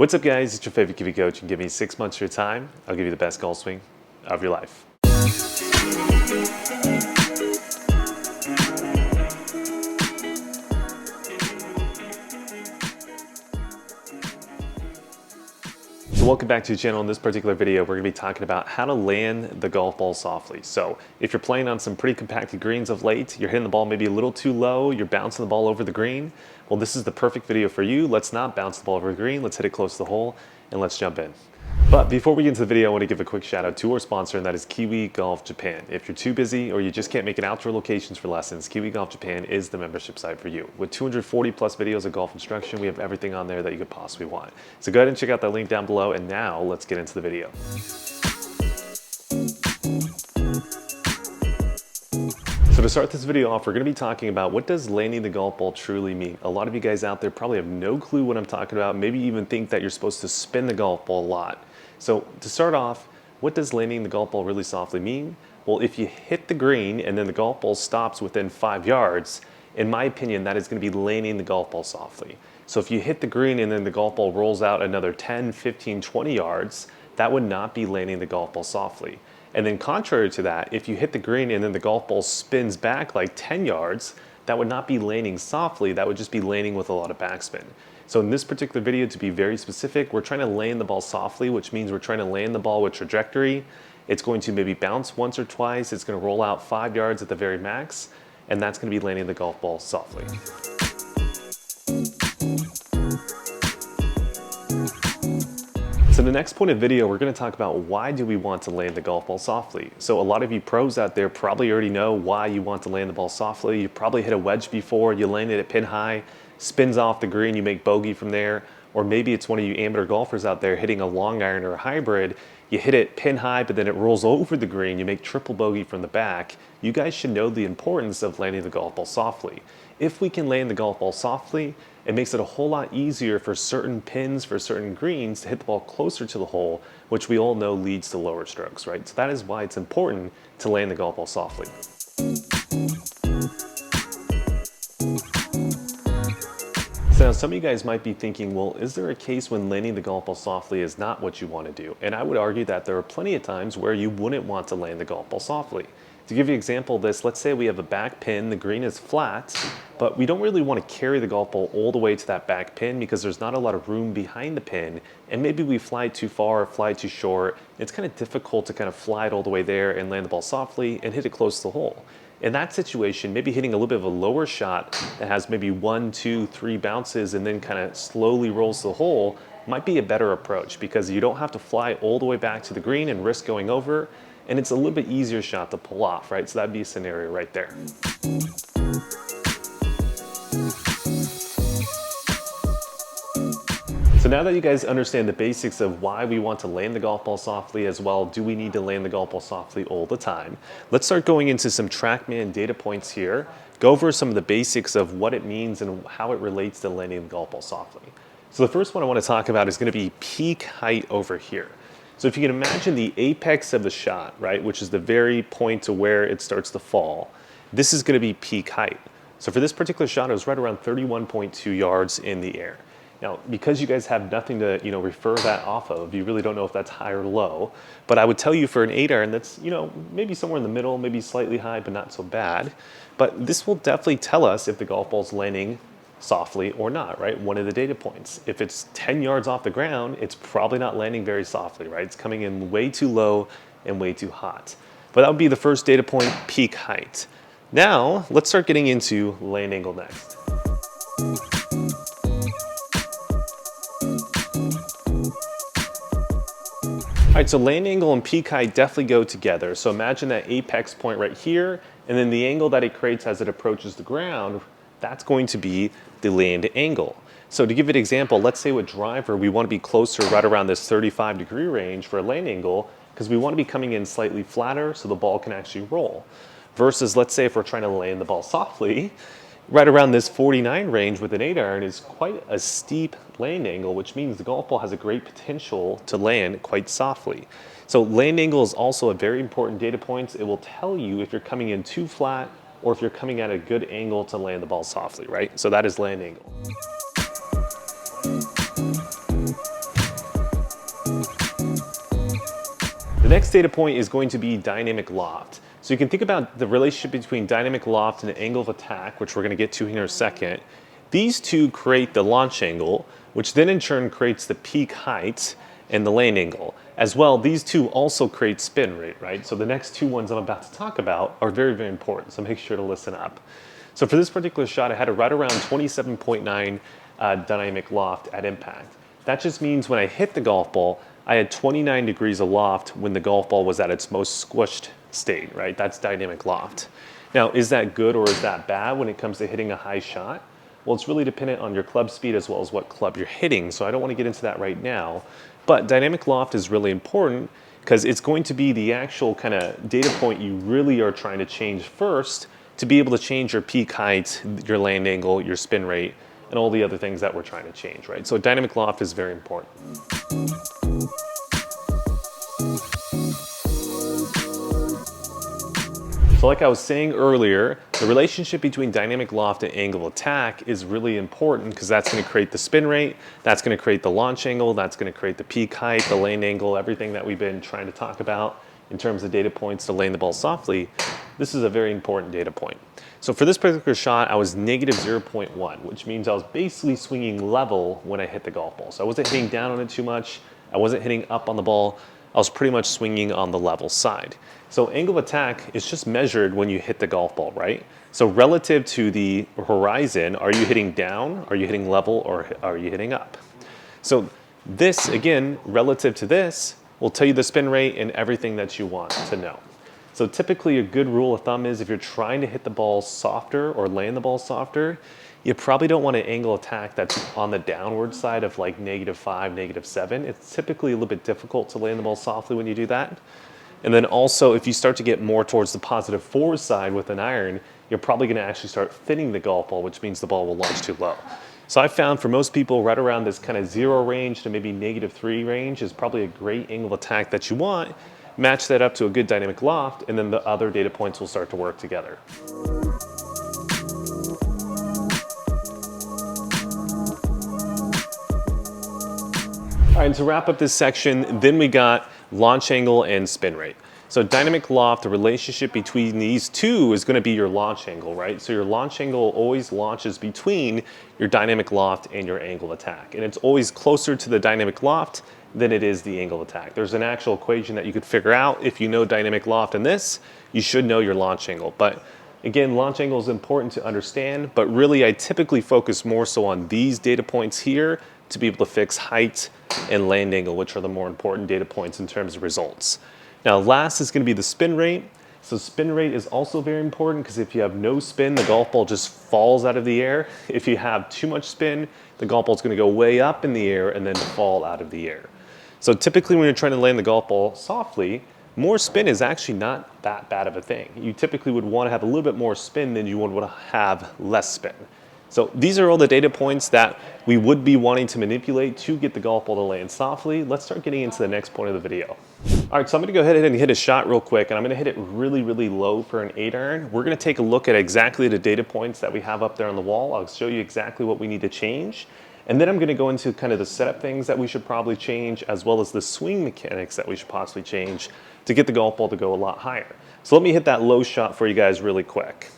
What's up guys, it's your favorite Kiwi coach, and give me 6 months of your time, I'll give you the best golf swing of your life. So welcome back to the channel. In this particular video, we're going to be talking about how to land the golf ball softly. So if you're playing on some pretty compacted greens of late, you're hitting the ball maybe a little too low, you're bouncing the ball over the green, well, this is the perfect video for you. Let's not bounce the ball over the green, let's hit it close to the hole, and let's jump in. But before we get into the video, I want to give a quick shout out to our sponsor, and that is Kiwi Golf Japan. If you're too busy or you just can't make it out to our locations for lessons, Kiwi Golf Japan is the membership site for you. With 240 plus videos of golf instruction, we have everything on there that you could possibly want. So go ahead and check out that link down below, and now let's get into the video. So to start this video off, we're going to be talking about what does landing the golf ball truly mean. A lot of you guys out there probably have no clue what I'm talking about, maybe even think that you're supposed to spin the golf ball a lot. So to start off, what does landing the golf ball really softly mean? Well, if you hit the green and then the golf ball stops within 5 yards, in my opinion, that is going to be landing the golf ball softly. So if you hit the green and then the golf ball rolls out another 10, 15, 20 yards, that would not be landing the golf ball softly. And then contrary to that, if you hit the green and then the golf ball spins back like 10 yards, that would not be landing softly, that would just be landing with a lot of backspin. So in this particular video, to be very specific, we're trying to land the ball softly, which means we're trying to land the ball with trajectory. It's going to maybe bounce once or twice, it's going to roll out 5 yards at the very max, and that's going to be landing the golf ball softly. So the next point of video, we're going to talk about why do we want to land the golf ball softly. So a lot of you pros out there probably already know why you want to land the ball softly. You probably hit a wedge before, you landed it pin high, spins off the green, you make bogey from there. Or maybe it's one of you amateur golfers out there hitting a long iron or a hybrid, you hit it pin high, but then it rolls over the green, you make triple bogey from the back. You guys should know the importance of landing the golf ball softly. If we can land the golf ball softly, it makes it a whole lot easier for certain pins, for certain greens to hit the ball closer to the hole, which we all know leads to lower strokes, right? So that is why it's important to land the golf ball softly. So now some of you guys might be thinking, well, is there a case when landing the golf ball softly is not what you want to do? And I would argue that there are plenty of times where you wouldn't want to land the golf ball softly. To give you an example of this, let's say we have a back pin, the green is flat, but we don't really want to carry the golf ball all the way to that back pin because there's not a lot of room behind the pin, and maybe we fly too far or fly too short. It's kind of difficult to kind of fly it all the way there and land the ball softly and hit it close to the hole. In that situation, maybe hitting a little bit of a lower shot that has maybe 1, 2, 3 bounces and then kind of slowly rolls to the hole might be a better approach because you don't have to fly all the way back to the green and risk going over. And it's a little bit easier shot to pull off, right? So that'd be a scenario right there. So now that you guys understand the basics of why we want to land the golf ball softly as well, do we need to land the golf ball softly all the time? Let's start going into some TrackMan data points here, go over some of the basics of what it means and how it relates to landing the golf ball softly. So the first one I want to talk about is going to be peak height over here. So if you can imagine the apex of the shot, right, which is the very point to where it starts to fall, this is going to be peak height. So for this particular shot, it was right around 31.2 yards in the air. Now, because you guys have nothing to, refer that off of, you really don't know if that's high or low. But I would tell you for an 8-iron, that's, maybe somewhere in the middle, maybe slightly high, but not so bad. But this will definitely tell us if the golf ball's landing softly or not, right? One of the data points. If it's 10 yards off the ground, it's probably not landing very softly, right? It's coming in way too low and way too hot. But that would be the first data point, peak height. Now, let's start getting into land angle next. All right, so land angle and peak height definitely go together. So imagine that apex point right here, and then the angle that it creates as it approaches the ground, that's going to be the land angle. So to give it an example, let's say with driver, we want to be closer right around this 35-degree range for a land angle because we want to be coming in slightly flatter so the ball can actually roll. Versus, let's say if we're trying to land the ball softly, right around this 49 range with an 8-iron is quite a steep land angle, which means the golf ball has a great potential to land quite softly. So land angle is also a very important data point. It will tell you if you're coming in too flat or if you're coming at a good angle to land the ball softly, right? So that is land angle. next data point is going to be dynamic loft. So you can think about the relationship between dynamic loft and the angle of attack, which we're going to get to here in a second. These two create the launch angle, which then in turn creates the peak height and the land angle. As well, these two also create spin rate, right? So the next two ones I'm about to talk about are very, very important, so make sure to listen up. So for this particular shot, I had it right around 27.9 dynamic loft at impact. That just means when I hit the golf ball, I had 29 degrees of loft when the golf ball was at its most squished state, right? That's dynamic loft. Now, is that good or is that bad when it comes to hitting a high shot? Well, it's really dependent on your club speed as well as what club you're hitting, so I don't want to get into that right now. But dynamic loft is really important because it's going to be the actual kind of data point you really are trying to change first to be able to change your peak height, your land angle, your spin rate, and all the other things that we're trying to change, right? So dynamic loft is very important. So like I was saying earlier, the relationship between dynamic loft and angle of attack is really important because that's going to create the spin rate, that's going to create the launch angle, that's going to create the peak height, the land angle, everything that we've been trying to talk about in terms of data points to land the ball softly. This is a very important data point. So for this particular shot, I was negative 0.1, which means I was basically swinging level when I hit the golf ball. So I wasn't hitting down on it too much, I wasn't hitting up on the ball, I was pretty much swinging on the level side. So angle of attack is just measured when you hit the golf ball, right? So relative to the horizon, are you hitting down, are you hitting level, or are you hitting up? So this, again, relative to this, will tell you the spin rate and everything that you want to know. So typically a good rule of thumb is if you're trying to hit the ball softer or land the ball softer, you probably don't want an angle attack that's on the downward side of like -5, -7. It's typically a little bit difficult to land the ball softly when you do that. And then also, if you start to get more towards the positive forward side with an iron, you're probably going to actually start thinning the golf ball, which means the ball will launch too low. So I found for most people, right around this kind of 0 range to maybe -3 range is probably a great angle of attack that you want. Match that up to a good dynamic loft, and then the other data points will start to work together. All right, and to wrap up this section, then we got launch angle and spin rate. So dynamic loft, the relationship between these two is going to be your launch angle, right? So your launch angle always launches between your dynamic loft and your angle of attack. And it's always closer to the dynamic loft than it is the angle of attack. There's an actual equation that you could figure out. If you know dynamic loft in this, you should know your launch angle. But again, launch angle is important to understand, but really I typically focus more so on these data points here to be able to fix height and land angle, which are the more important data points in terms of results. Now last is going to be the spin rate. So spin rate is also very important because if you have no spin, the golf ball just falls out of the air. If you have too much spin, the golf ball is going to go way up in the air and then fall out of the air. So typically when you're trying to land the golf ball softly, more spin is actually not that bad of a thing. You typically would want to have a little bit more spin than you would want to have less spin. So these are all the data points that we would be wanting to manipulate to get the golf ball to land softly. Let's start getting into the next point of the video. All right, so I'm going to go ahead and hit a shot real quick, and I'm going to hit it really, really low for an 8-iron. We're going to take a look at exactly the data points that we have up there on the wall. I'll show you exactly what we need to change. And then I'm going to go into kind of the setup things that we should probably change, as well as the swing mechanics that we should possibly change to get the golf ball to go a lot higher. So let me hit that low shot for you guys really quick.